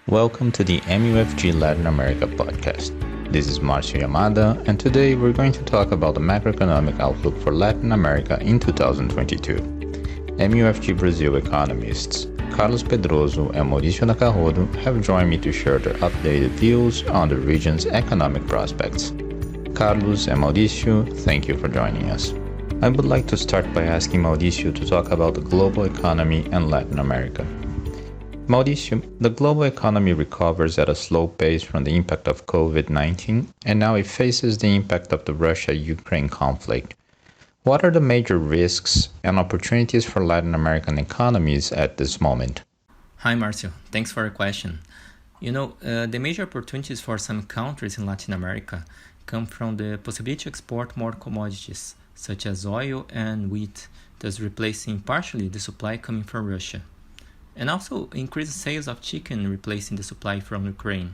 Welcome to the MUFG Latin America podcast. This is Mauricio Yamada, and today we're going to talk about the macroeconomic outlook for Latin America in 2022. MUFG Brazil economists Carlos Pedroso and Mauricio Nakahodo have joined me to share their updated views on the region's economic prospects. Carlos and Mauricio, thank you for joining us. I would like to start by asking Mauricio to talk about the global economy and Latin America. Mauricio, the global economy recovers at a slow pace from the impact of COVID-19, and now it faces the impact of the Russia-Ukraine conflict. What are the major risks and opportunities for Latin American economies at this moment? Hi, Marcio. Thanks for your question. The major opportunities for some countries in Latin America come from the possibility to export more commodities, such as oil and wheat, thus replacing partially the supply coming from Russia. And also increased sales of chicken replacing the supply from Ukraine.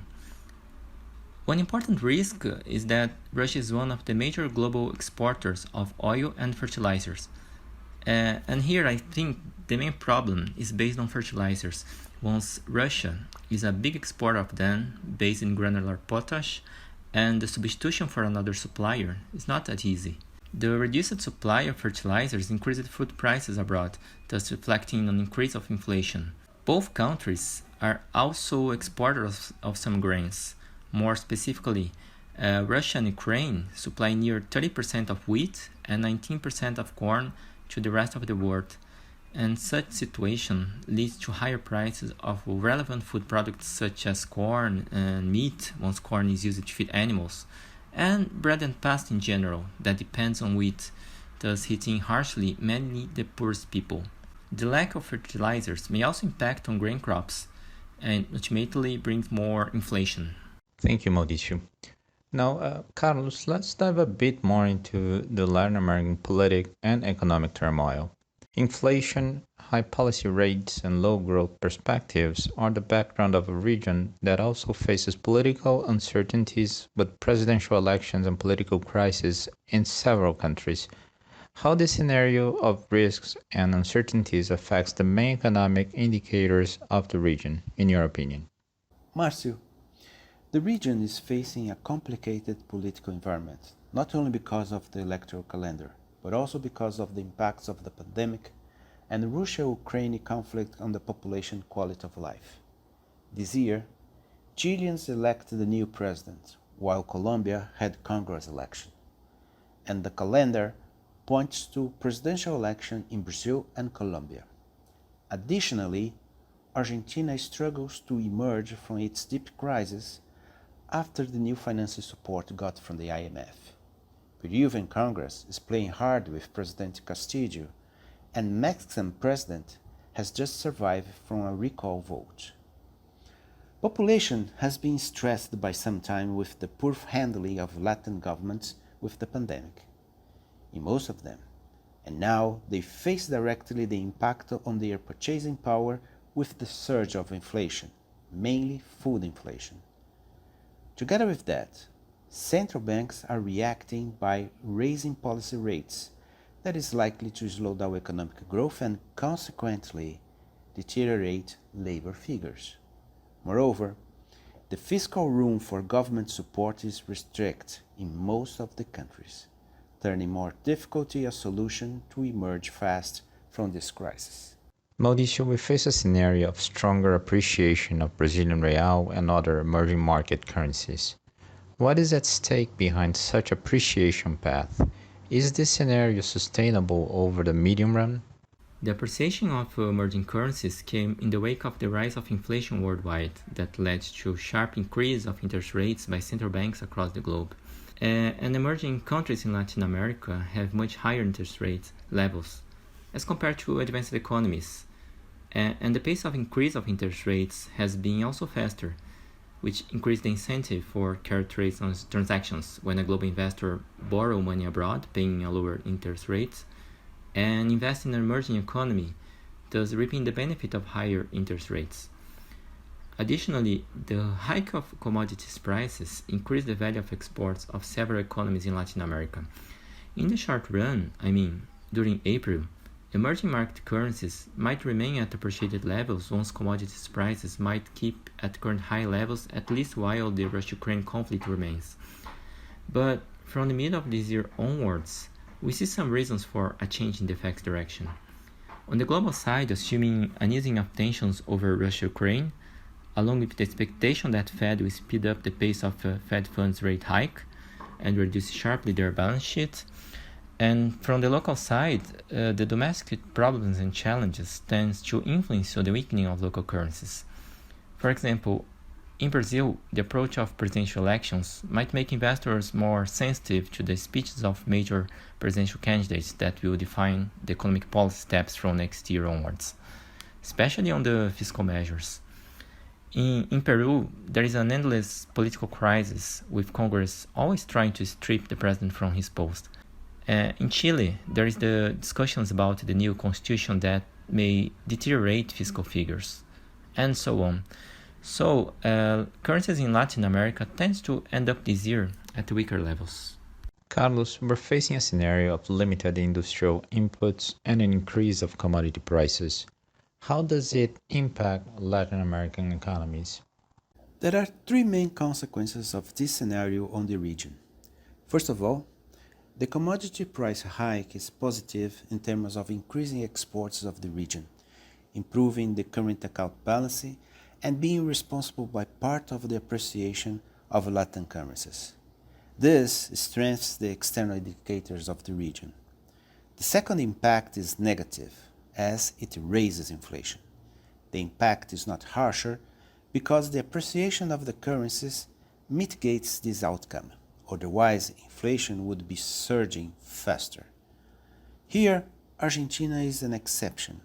One important risk is that Russia is one of the major global exporters of oil and fertilizers. And here I think the main problem is based on fertilizers, once Russia is a big exporter of them based in granular potash, and the substitution for another supplier is not that easy. The reduced supply of fertilizers increased food prices abroad, thus reflecting an increase of inflation. Both countries are also exporters of some grains. More specifically, Russia and Ukraine supply near 30% of wheat and 19% of corn to the rest of the world, and such situation leads to higher prices of relevant food products such as corn and meat, once corn is used to feed animals, and bread and pasta in general, that depends on wheat, thus hitting harshly mainly the poorest people. The lack of fertilizers may also impact on grain crops and ultimately brings more inflation. Thank you, Mauricio. Now, Carlos, let's dive a bit more into the Latin American political and economic turmoil. Inflation, high policy rates, and low growth perspectives are the background of a region that also faces political uncertainties with presidential elections and political crises in several countries. How this scenario of risks and uncertainties affects the main economic indicators of the region, in your opinion? Márcio, the region is facing a complicated political environment, not only because of the electoral calendar, but also because of the impacts of the pandemic and the Russia-Ukraine conflict on the population quality of life. This year, Chileans elected a new president, while Colombia had Congress election. And the calendar points to presidential election in Brazil and Colombia. Additionally, Argentina struggles to emerge from its deep crisis after the new financial support got from the IMF. Peruvian Congress is playing hard with President Castillo, and Mexican president has just survived from a recall vote. Population has been stressed by some time with the poor handling of Latin governments with the pandemic, in most of them, and now they face directly the impact on their purchasing power with the surge of inflation, mainly food inflation. Together with that, central banks are reacting by raising policy rates that is likely to slow down economic growth and consequently deteriorate labor figures. Moreover, the fiscal room for government support is restricted in most of the countries, turning more difficulty a solution to emerge fast from this crisis. Mauricio, we face a scenario of stronger appreciation of Brazilian real and other emerging market currencies. What is at stake behind such appreciation path? Is this scenario sustainable over the medium run? The appreciation of emerging currencies came in the wake of the rise of inflation worldwide that led to a sharp increase of interest rates by central banks across the globe. And emerging countries in Latin America have much higher interest rate levels as compared to advanced economies. And the pace of increase of interest rates has been also faster, which increased the incentive for carry trades on transactions when a global investor borrow money abroad, paying a lower interest rate, and invest in an emerging economy, thus reaping the benefit of higher interest rates. Additionally, the hike of commodities prices increased the value of exports of several economies in Latin America. In the short run, during April, Emerging market currencies might remain at appreciated levels once commodities prices might keep at current high levels at least while the Russia-Ukraine conflict remains. But from the middle of this year onwards, we see some reasons for a change in the FX direction. On the global side, assuming an easing of tensions over Russia-Ukraine, along with the expectation that Fed will speed up the pace of Fed funds rate hike and reduce sharply their balance sheet. And from the local side, the domestic problems and challenges tends to influence the weakening of local currencies. For example, in Brazil, the approach of presidential elections might make investors more sensitive to the speeches of major presidential candidates that will define the economic policy steps from next year onwards, especially on the fiscal measures. In Peru, there is an endless political crisis, with Congress always trying to strip the president from his post. In Chile, there is the discussions about the new constitution that may deteriorate fiscal figures, and so on. So, currencies in Latin America tends to end up this year at weaker levels. Carlos, we're facing a scenario of limited industrial inputs and an increase of commodity prices. How does it impact Latin American economies? There are three main consequences of this scenario on the region. First of all, the commodity price hike is positive in terms of increasing exports of the region, improving the current account balance, and being responsible by part of the appreciation of Latin currencies. This strengthens the external indicators of the region. The second impact is negative, as it raises inflation. The impact is not harsher because the appreciation of the currencies mitigates this outcome. Otherwise, inflation would be surging faster. Here, Argentina is an exception,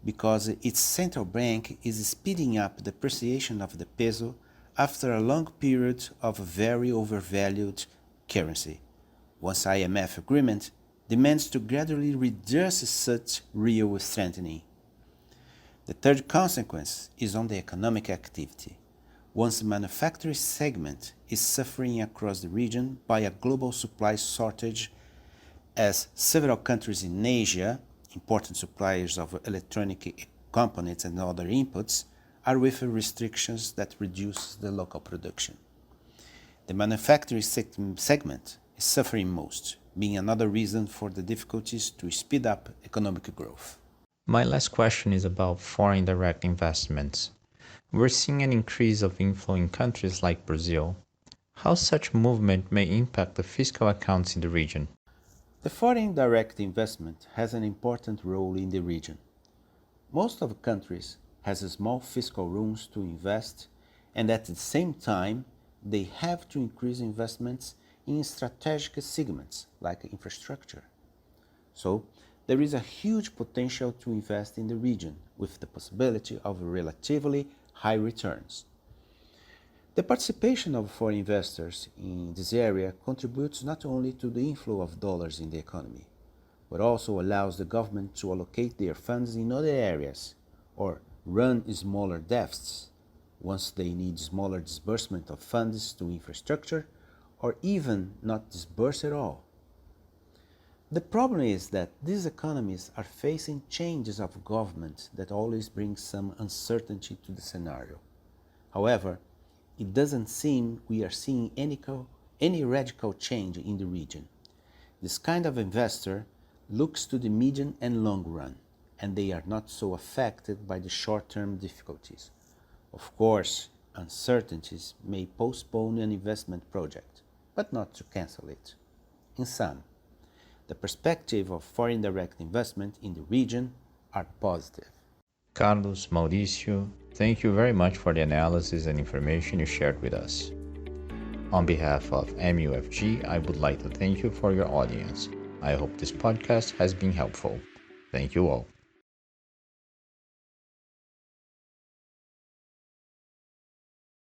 because its central bank is speeding up the appreciation of the peso after a long period of a very overvalued currency. Once IMF agreement demands to gradually reduce such real strengthening. The third consequence is on the economic activity. Once the manufacturing segment is suffering across the region by a global supply shortage, as several countries in Asia, important suppliers of electronic components and other inputs, are with restrictions that reduce the local production. The manufacturing segment is suffering most, being another reason for the difficulties to speed up economic growth. My last question is about foreign direct investments. We're seeing an increase of inflow in countries like Brazil. How such movement may impact the fiscal accounts in the region? The foreign direct investment has an important role in the region. Most of the countries has small fiscal rooms to invest, and at the same time, they have to increase investments in strategic segments like infrastructure. So, there is a huge potential to invest in the region with the possibility of relatively high returns. The participation of foreign investors in this area contributes not only to the inflow of dollars in the economy, but also allows the government to allocate their funds in other areas or run smaller deficits once they need smaller disbursement of funds to infrastructure or even not disburse at all. The problem is that these economies are facing changes of government that always bring some uncertainty to the scenario. However, it doesn't seem we are seeing any radical change in the region. This kind of investor looks to the medium and long run, and they are not so affected by the short-term difficulties. Of course, uncertainties may postpone an investment project, but not to cancel it. In sum, the perspective of foreign direct investment in the region are positive. Carlos, Mauricio, thank you very much for the analysis and information you shared with us. On behalf of MUFG, I would like to thank you for your audience. I hope this podcast has been helpful. Thank you all.